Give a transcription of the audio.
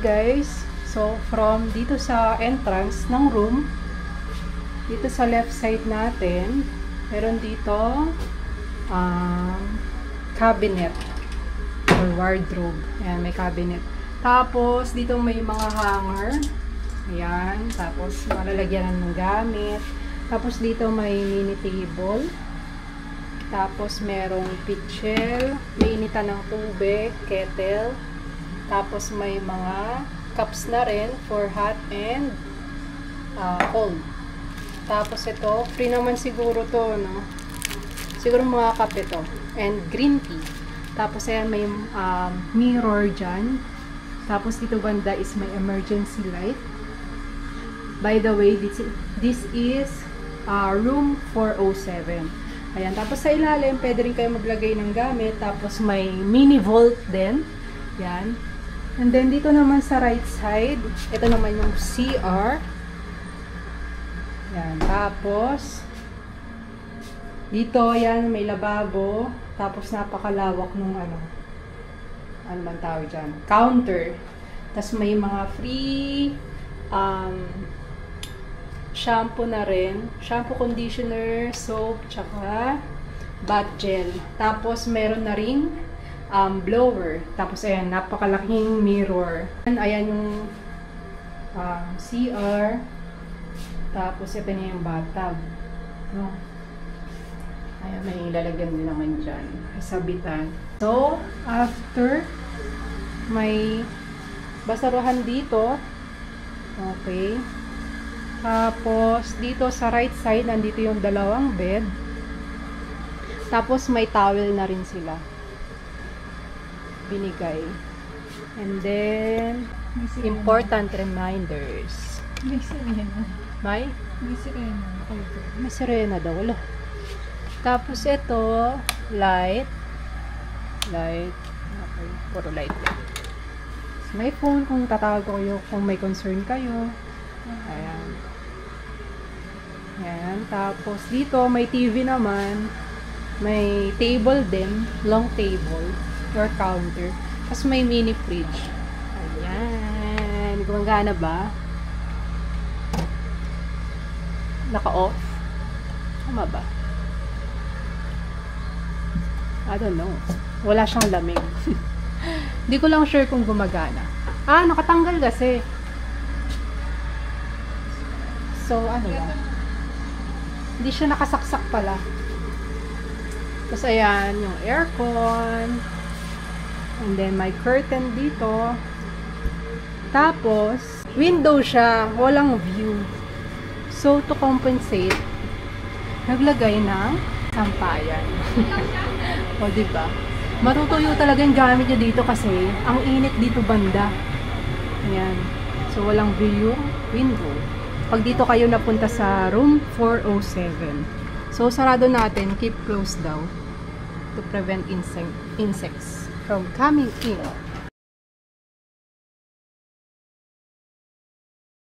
guys. So, from dito sa entrance ng room, dito sa left side natin, meron dito cabinet or wardrobe. Ayan, may cabinet. Tapos, dito may mga hanger. Ayan. Tapos, malalagyan ng gamit. Tapos, dito may mini table. Tapos, merong pitchel. May initan ng tubig, kettle. Tapos, may mga cups na rin for hot and cold. Tapos, ito, free naman siguro to, no? Siguro mga kape to. And green tea. Tapos, ayan, may mirror dyan. Tapos, dito banda is may emergency light. By the way, this is room 407. Ayan. Tapos, sa ilalim, pwede rin kayo maglagay ng gamit. Tapos, may mini vault din. Yan. And then, dito naman sa right side, ito naman yung CR. Yan. Tapos, dito, yan, may lababo. Tapos, napakalawak nung ano man tawag dyan? Counter. Tapos, may mga free shampoo na rin. Shampoo, conditioner, soap, tsaka bath gel. Tapos, meron na ring blower. Tapos, ayan, napakalaking mirror. Ayan yung CR. Tapos, ito na yung bathtub. No? Ayan, may lalagyan din naman dyan. Sabitan. So, after, may basaruhan dito. Okay. Tapos, dito sa right side, nandito yung dalawang bed. Tapos, may towel na rin sila. Binigay. And then, important reminders. May sirena. May? May sirena. May sirena daw. Wala. Tapos, ito, light. Light. Okay. Puro light yan. May phone kung tatawag kayo, kung may concern kayo. Ayan. Ayan. Tapos, dito, may TV naman. May table din. Long table. Or counter. Tapos, may mini fridge. Ayan. Gumagana ba? Naka-off? Tama ba? I don't know. Wala siyang lamig. Hindi ko lang sure kung gumagana. Nakatanggal kasi. So, ano ba? Hindi siya nakasaksak pala. Tapos, ayan, yung aircon. And then, may curtain dito. Tapos, window siya. Walang view. So, to compensate, naglagay ng sampayan. O, diba? Matutuyo talaga yung gamit niya dito kasi ang init dito banda. Ayan. So, walang view yung window. Pag dito kayo napunta sa room 407. So, sarado natin. Keep closed daw to prevent insects from coming in.